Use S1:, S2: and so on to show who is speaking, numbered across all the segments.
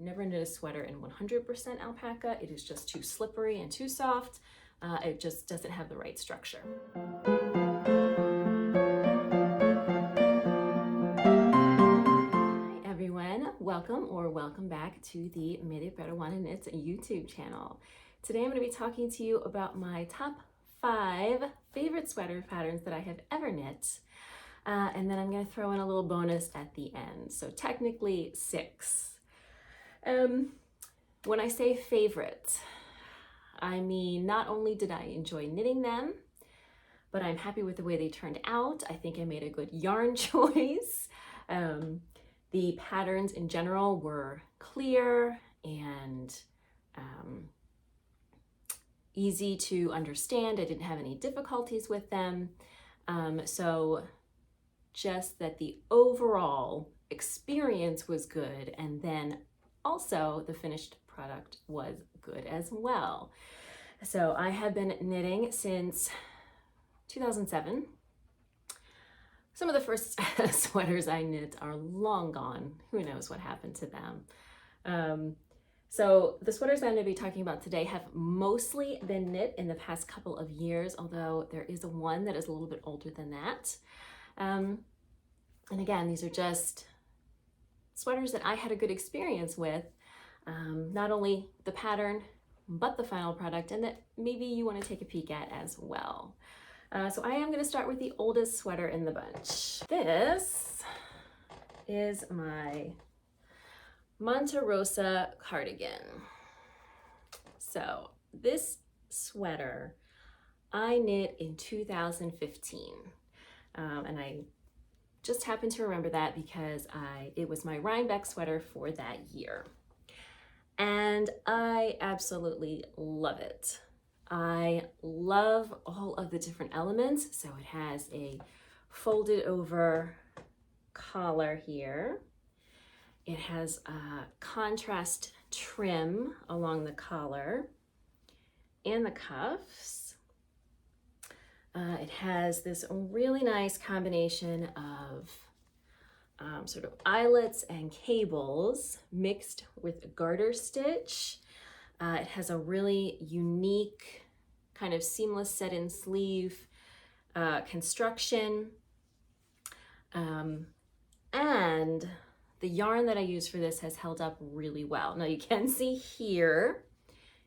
S1: never knit a sweater in 100% alpaca. It is just too slippery and too soft. It just doesn't have the right structure. Hi everyone, welcome back to the Mere Peruana Knits YouTube channel. Today I'm going to be talking to you about my top 5 favorite sweater patterns that I have ever knit. And then I'm going to throw in a little bonus at the end. So technically 6. When I say favorite, I mean not only did I enjoy knitting them, but I'm happy with the way they turned out. I think I made a good yarn choice. The patterns in general were clear and easy to understand. I didn't have any difficulties with them. So just that the overall experience was good, and then also the finished product was good as well. So I have been knitting since 2007. Some of the first sweaters I knit are long gone. Who knows what happened to them? So the sweaters I'm going to be talking about today have mostly been knit in the past couple of years, although there is one that is a little bit older than that. And again, these are just sweaters that I had a good experience with, not only the pattern, but the final product, and that maybe you want to take a peek at as well. So I am going to start with the oldest sweater in the bunch. This is my Monte Rosa cardigan. So this sweater I knit in 2015, and I just happened to remember that because it was my Rhinebeck sweater for that year. And I absolutely love it. I love all of the different elements. So it has a folded over collar here. It has a contrast trim along the collar and the cuffs. It has this really nice combination of sort of eyelets and cables mixed with garter stitch. It has a really unique kind of seamless set-in sleeve construction. And the yarn that I use for this has held up really well. Now you can see here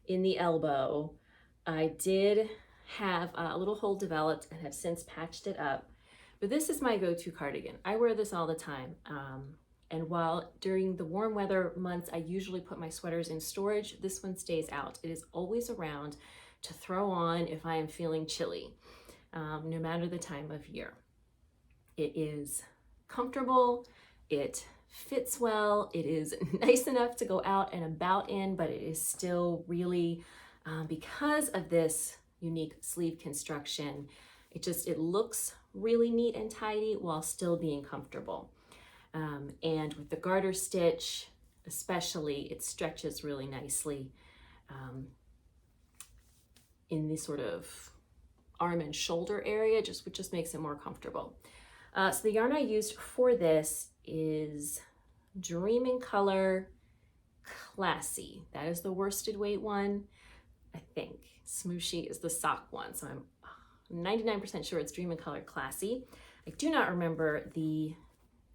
S1: in the elbow, I did have a little hole developed and have since patched it up. But this is my go-to cardigan. I wear this all the time. And while during the warm weather months, I usually put my sweaters in storage, this one stays out. It is always around to throw on if I am feeling chilly, no matter the time of year. It is comfortable, it fits well, it is nice enough to go out and about in, but it is still really, because of this unique sleeve construction, it looks really neat and tidy while still being comfortable. And with the garter stitch, especially, it stretches really nicely in the sort of arm and shoulder area, which just makes it more comfortable. So the yarn I used for this is Dream in Color Classy. That is the worsted weight one, I think. Smooshy is the sock one, so I'm 99% sure it's Dream in Color Classy. I do not remember the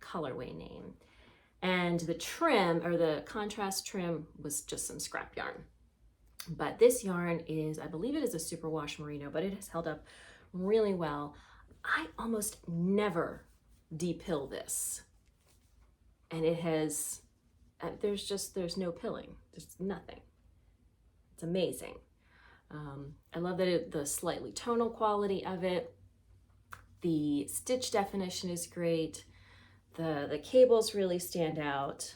S1: colorway name. And the trim, or the contrast trim, was just some scrap yarn. But this yarn is, I believe it is a superwash merino, but it has held up really well. I almost never depill this. And it has, there's no pilling. There's nothing. It's amazing. I love that the slightly tonal quality of it. The stitch definition is great. The cables really stand out.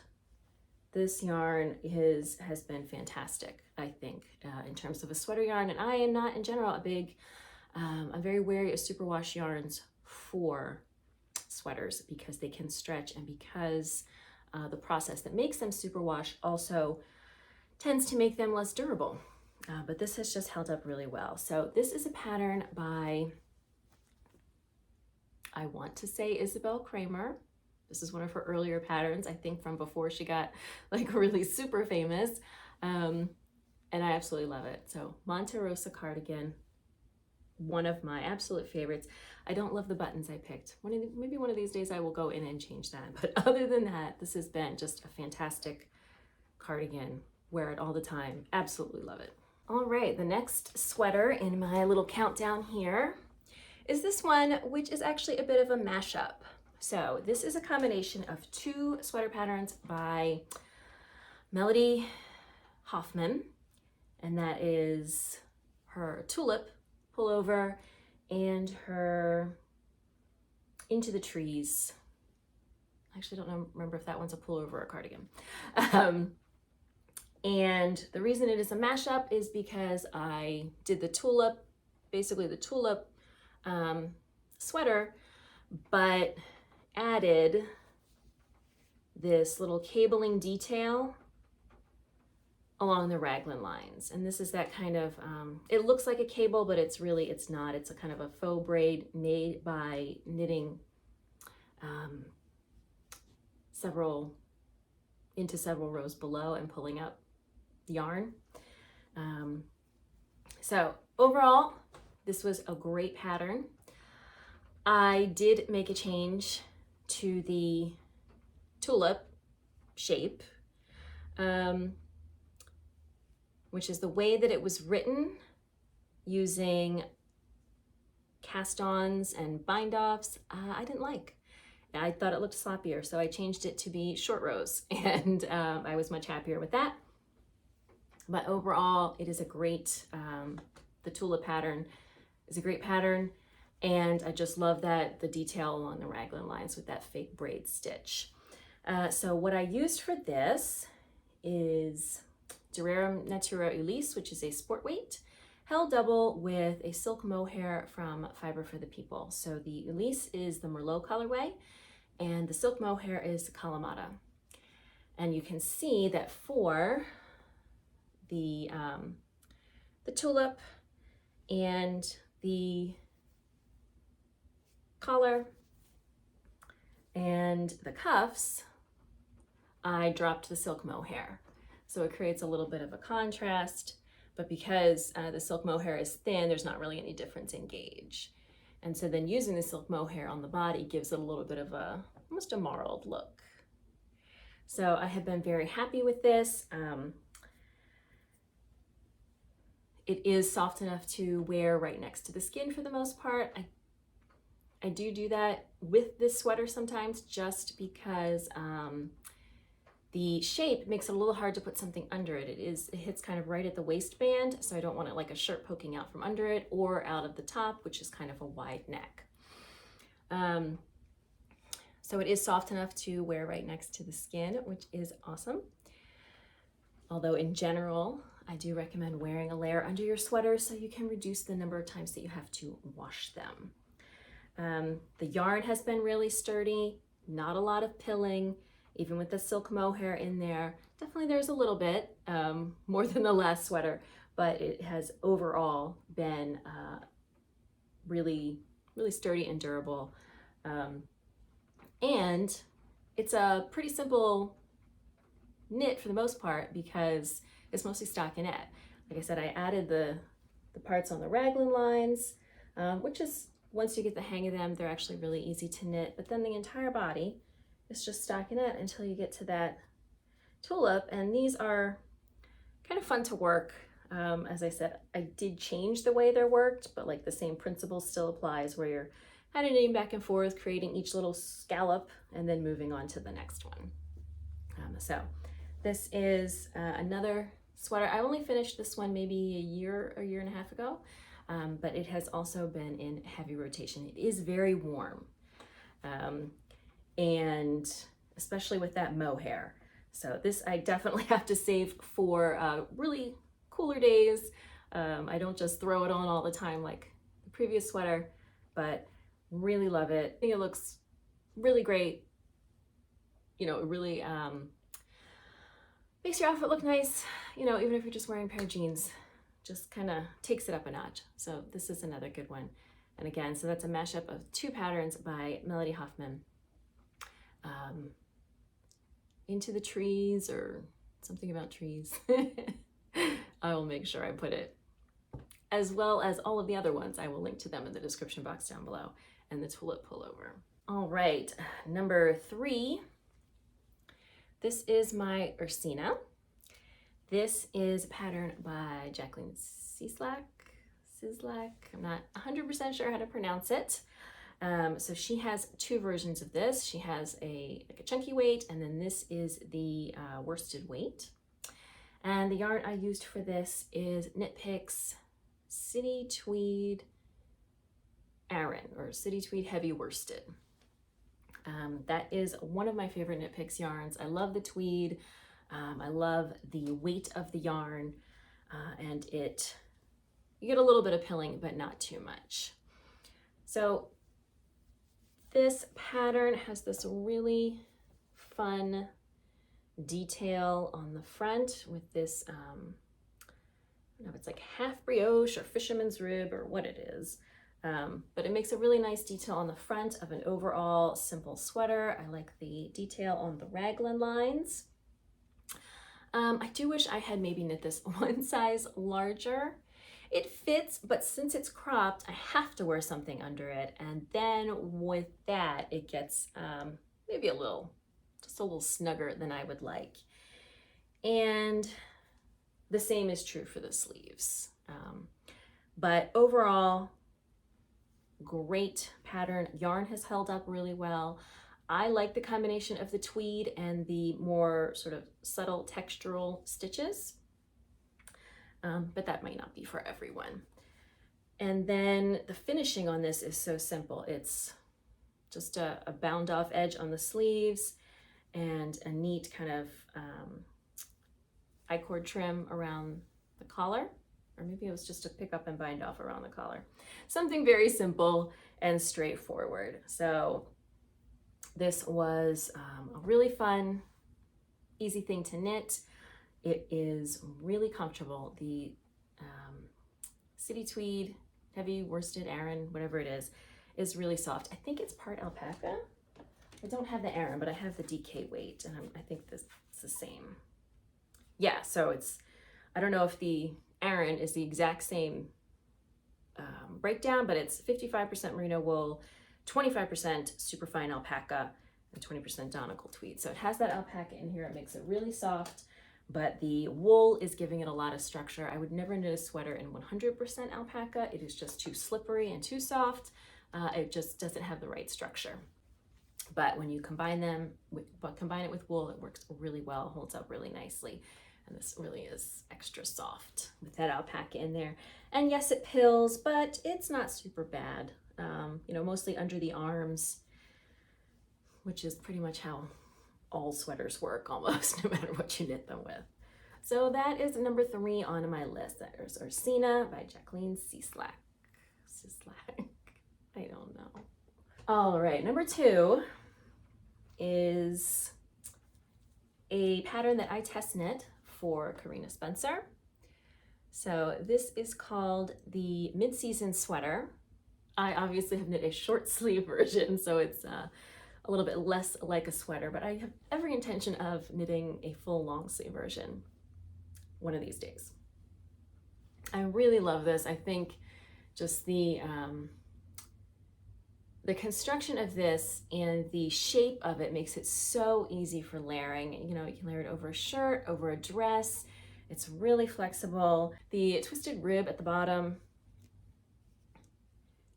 S1: This yarn has been fantastic, I think, in terms of a sweater yarn. And I am not, in general, I'm very wary of superwash yarns for sweaters because they can stretch, and because the process that makes them superwash also tends to make them less durable. But this has just held up really well. So this is a pattern by, I want to say, Isabel Kramer. This is one of her earlier patterns, I think from before she got like really super famous. And I absolutely love it. So Monte Rosa cardigan, one of my absolute favorites. I don't love the buttons I picked. Maybe one of these days I will go in and change that. But other than that, this has been just a fantastic cardigan. Wear it all the time. Absolutely love it. All right, the next sweater in my little countdown here is this one, which is actually a bit of a mashup. So this is a combination of two sweater patterns by Melody Hoffman, and that is her tulip pullover and her Into the Trees. I actually don't remember if that one's a pullover or a cardigan. And the reason it is a mashup is because I did the tulip, basically the tulip sweater, but added this little cabling detail along the raglan lines. And this is that kind of, it looks like a cable, but it's not. It's a kind of a faux braid made by knitting several rows below and pulling up yarn. So overall, this was a great pattern. I did make a change to the tulip shape, which is the way that it was written using cast-ons and bind-offs. I didn't like. I thought it looked sloppier, so I changed it to be short rows, and I was much happier with that. But overall, it is a great, the tulip pattern is a great pattern, and I just love that the detail along the raglan lines with that fake braid stitch. So what I used for this is Durera Natura Ulysse, which is a sport weight, held double with a silk mohair from Fiber for the People. So the Ulysse is the Merlot colorway, and the silk mohair is Kalamata. And you can see that for the tulip and the collar and the cuffs, I dropped the silk mohair. So it creates a little bit of a contrast, but because the silk mohair is thin, there's not really any difference in gauge. And so then using the silk mohair on the body gives it a little bit of almost a marled look. So I have been very happy with this. It is soft enough to wear right next to the skin for the most part. I do that with this sweater sometimes just because the shape makes it a little hard to put something under it. It hits kind of right at the waistband, so I don't want it like a shirt poking out from under it or out of the top, which is kind of a wide neck. So it is soft enough to wear right next to the skin, which is awesome. Although in general, I do recommend wearing a layer under your sweater so you can reduce the number of times that you have to wash them. The yarn has been really sturdy, not a lot of pilling, even with the silk mohair in there. Definitely there's a little bit, more than the last sweater, but it has overall been really sturdy and durable. And it's a pretty simple knit for the most part because it's mostly stockinette. Like I said, I added the parts on the raglan lines, which is, once you get the hang of them, they're actually really easy to knit, but then the entire body is just stockinette until you get to that tulip, and these are kind of fun to work. As I said, I did change the way they're worked, but like the same principle still applies where you're kind of knitting back and forth, creating each little scallop, and then moving on to the next one. So this is another sweater. I only finished this one maybe a year and a half ago, but it has also been in heavy rotation. It is very warm, and especially with that mohair. So this I definitely have to save for really cooler days. I don't just throw it on all the time like the previous sweater, but really love it. I think it looks really great. You know, it really makes your outfit look nice, you know, even if you're just wearing a pair of jeans, just kind of takes it up a notch. So this is another good one. And again, so that's a mashup of two patterns by Melody Hoffman. into the trees or something about trees. I will make sure I put it, as well as all of the other ones. I will link to them in the description box down below, and the tulip pullover. All right, number 3. This is my Ursina. This is a pattern by Jacqueline Cislak. I'm not 100% sure how to pronounce it. So she has 2 versions of this. She has a chunky weight, and then this is the worsted weight. And the yarn I used for this is Knit Picks City Tweed Aran, or City Tweed Heavy Worsted. That is one of my favorite Knit Picks yarns. I love the tweed. I love the weight of the yarn, and you get a little bit of pilling, but not too much. So this pattern has this really fun detail on the front with this, I don't know if it's like half brioche or fisherman's rib or what it is. But it makes a really nice detail on the front of an overall simple sweater. I like the detail on the raglan lines. I do wish I had maybe knit this one size larger. It fits, but since it's cropped, I have to wear something under it. And then with that, it gets maybe just a little snugger than I would like. And the same is true for the sleeves. But overall, great pattern. Yarn has held up really well. I like the combination of the tweed and the more sort of subtle textural stitches, but that might not be for everyone. And then the finishing on this is so simple. It's just a bound off edge on the sleeves and a neat kind of I-cord trim around the collar. Or maybe it was just a pick up and bind off around the collar. Something very simple and straightforward. So this was a really fun, easy thing to knit. It is really comfortable. The City Tweed Heavy Worsted Aran, whatever it is really soft. I think it's part alpaca. I don't have the Aran, but I have the DK weight, and I think this is the same. Yeah, so I don't know if the Aran is the exact same breakdown, but it's 55% merino wool, 25% superfine alpaca, and 20% Donegal tweed. So it has that alpaca in here. It makes it really soft, but the wool is giving it a lot of structure. I would never knit a sweater in 100% alpaca. It is just too slippery and too soft. It just doesn't have the right structure. But when you combine it with wool, it works really well, holds up really nicely. And this really is extra soft with that alpaca in there. And yes, it pills, but it's not super bad. Mostly under the arms, which is pretty much how all sweaters work almost, no matter what you knit them with. So that is number 3 on my list. That is Ursina by Jacqueline Cislak. I don't know. All right, number 2 is a pattern that I test knit for Karina Spencer. So this is called the Mid-Season Sweater. I obviously have knit a short sleeve version, so it's a little bit less like a sweater, but I have every intention of knitting a full long sleeve version one of these days. I really love this. I think just the construction of this and the shape of it makes it so easy for layering. You can layer it over a shirt, over a dress. It's really flexible. The twisted rib at the bottom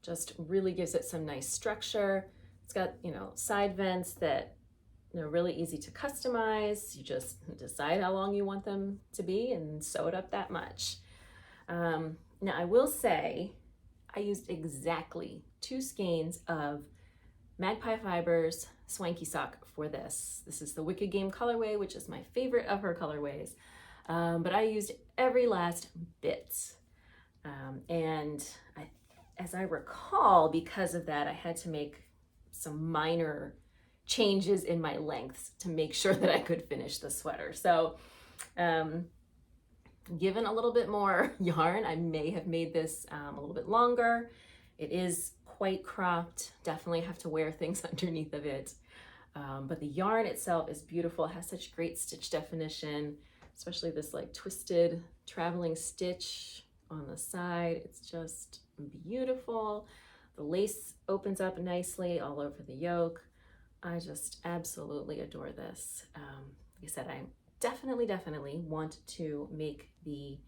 S1: just really gives it some nice structure. It's got, side vents that are really easy to customize. You just decide how long you want them to be and sew it up that much. Now I will say I used exactly 2 skeins of Magpie Fibers Swanky Sock for this. This is the Wicked Game colorway, which is my favorite of her colorways. But I used every last bit. As I recall, because of that, I had to make some minor changes in my lengths to make sure that I could finish the sweater. So given a little bit more yarn, I may have made this a little bit longer. It is quite cropped. Definitely have to wear things underneath of it. But the yarn itself is beautiful. It has such great stitch definition, especially this like twisted traveling stitch on the side. It's just beautiful. The lace opens up nicely all over the yoke. I just absolutely adore this. Like I said, I definitely want to make the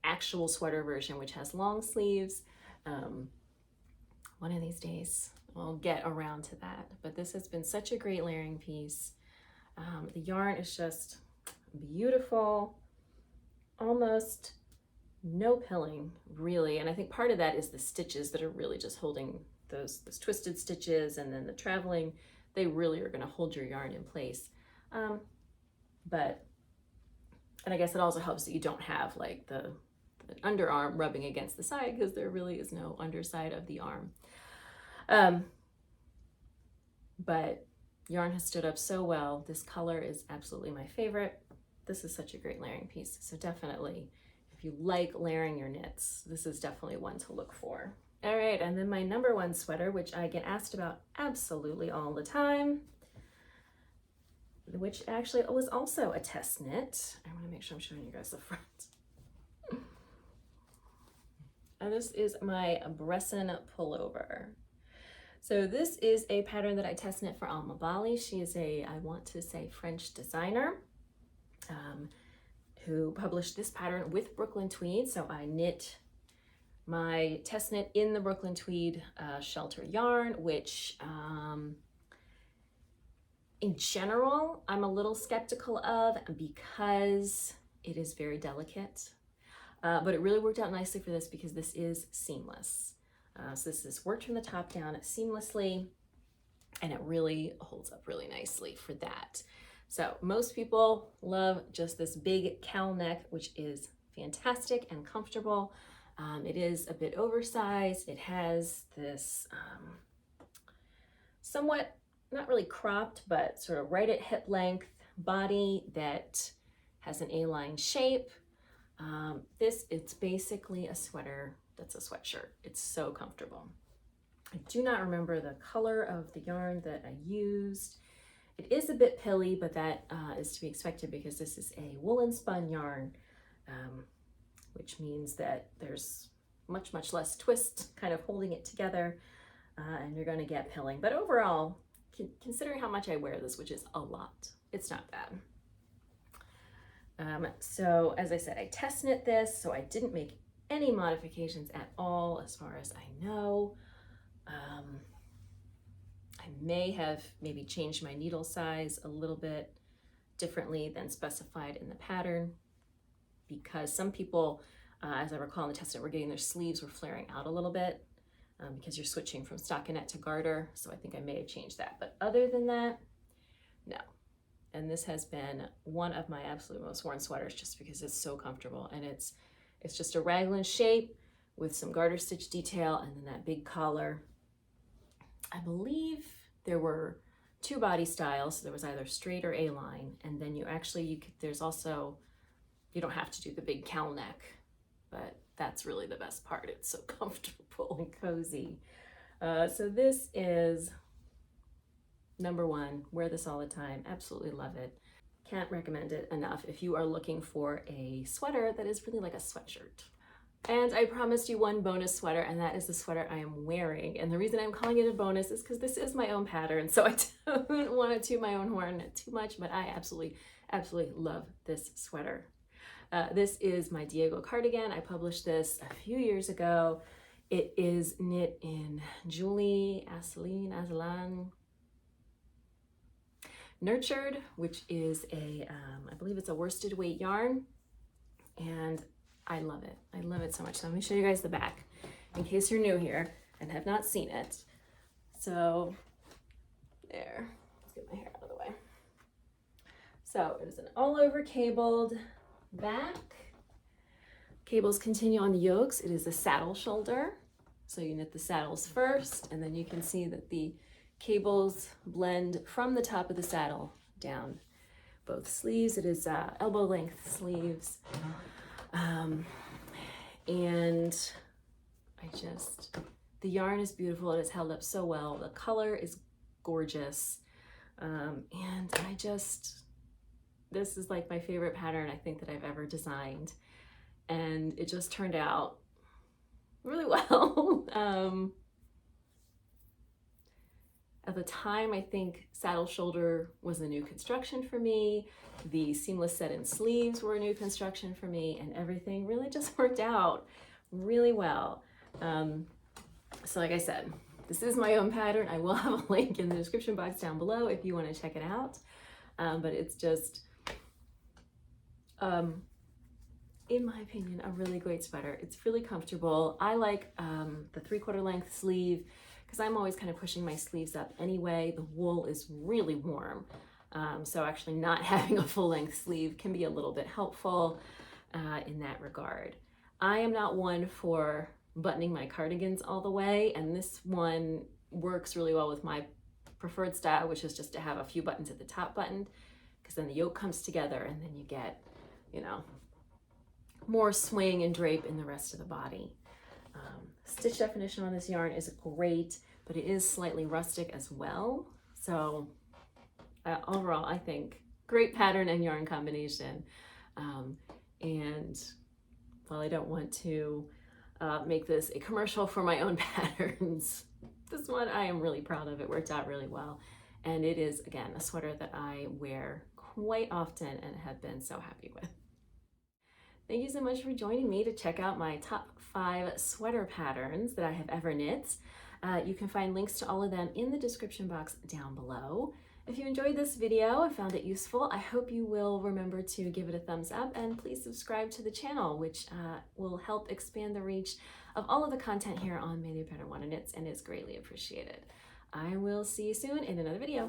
S1: actual sweater version, which has long sleeves. One of these days I'll get around to that, but this has been such a great layering piece. The yarn is just beautiful, almost no pilling really, and I think part of that is the stitches that are really just holding those twisted stitches, and then the traveling, they really are going to hold your yarn in place. And I guess it also helps that you don't have like the underarm rubbing against the side, because there really is no underside of the arm. But yarn has stood up so well. This color is absolutely my favorite. This is such a great layering piece. So definitely, if you like layering your knits, this is definitely one to look for. All right, and then my number one sweater, which I get asked about absolutely all the time, which actually was also a test knit. I want to make sure I'm showing you guys the front. And this is my Bresson pullover. So this is a pattern that I test knit for Alma Bali. She is I want to say French designer who published this pattern with Brooklyn Tweed. So I knit my test knit in the Brooklyn Tweed shelter yarn, which in general, I'm a little skeptical of because it is very delicate. But it really worked out nicely for this because this is seamless. So this is worked from the top down seamlessly, and it really holds up really nicely for that. So most people love just this big cowl neck, which is fantastic and comfortable. It is a bit oversized. It has this somewhat, not really cropped, but sort of right at hip length body that has an A-line shape. It's basically a sweater that's a sweatshirt. It's so comfortable. I do not remember the color of the yarn that I used. It is a bit pilly, but that is to be expected because this is a woolen spun yarn, which means that there's much less twist kind of holding it together, and you're going to get pilling. But overall, considering how much I wear this, which is a lot, it's not bad. So as I said, I test knit this, so I didn't make any modifications at all as far as I know. I may have maybe changed my needle size a little bit differently than specified in the pattern, because some people, as I recall in the test knit, were getting their sleeves were flaring out a little bit because you're switching from stockinette to garter. So I think I may have changed that. But other than that, no. And this has been one of my absolute most worn sweaters just because it's so comfortable, and it's just a raglan shape with some garter stitch detail and then that big collar. I believe there were two body styles. So there was either straight or A-line, and then there's also, you don't have to do the big cowl neck, but that's really the best part. It's so comfortable and cozy. So this is number one. Wear this all the time. Absolutely love it. Can't recommend it enough if you are looking for a sweater that is really like a sweatshirt. And I promised you one bonus sweater, and that is the sweater I am wearing. And the reason I'm calling it a bonus is because this is my own pattern, so I don't want to toot my own horn too much, but I absolutely love this sweater. This is my Diego cardigan. I published this a few years ago. It is knit in Julie Aslan Nurtured, which is I believe it's a worsted weight yarn, and I love it. I love it so much. So let me show you guys the back in case you're new here and have not seen it. So there, let's get my hair out of the way. So it is an all over cabled back. Cables continue on the yokes. It is a saddle shoulder. So you knit the saddles first, and then you can see that the cables blend from the top of the saddle down both sleeves. It is elbow length sleeves. And the yarn is beautiful. It has held up so well. The color is gorgeous. And this is like my favorite pattern I think that I've ever designed. And it just turned out really well. At the time, I think saddle shoulder was a new construction for me. The seamless set-in sleeves were a new construction for me, and everything really just worked out really well. So like I said, this is my own pattern. I will have a link in the description box down below if you want to check it out. But it's just, in my opinion, a really great sweater. It's really comfortable. I like the 3/4 length sleeve because I'm always kind of pushing my sleeves up anyway. The wool is really warm. So actually not having a full length sleeve can be a little bit helpful in that regard. I am not one for buttoning my cardigans all the way, and this one works really well with my preferred style, which is just to have a few buttons at the top buttoned, because then the yoke comes together and then you get, you know, more swing and drape in the rest of the body. Stitch definition on this yarn is great, but it is slightly rustic as well. So overall, I think great pattern and yarn combination. And while I don't want to make this a commercial for my own patterns, this one I am really proud of. It worked out really well. And it is, again, a sweater that I wear quite often and have been so happy with. Thank you so much for joining me to check out my top 5 sweater patterns that I have ever knit. You can find links to all of them in the description box down below. If you enjoyed this video and found it useful, I hope you will remember to give it a thumbs up, and please subscribe to the channel, which will help expand the reach of all of the content here on May the Pattern Wanna Knits, and is greatly appreciated. I will see you soon in another video.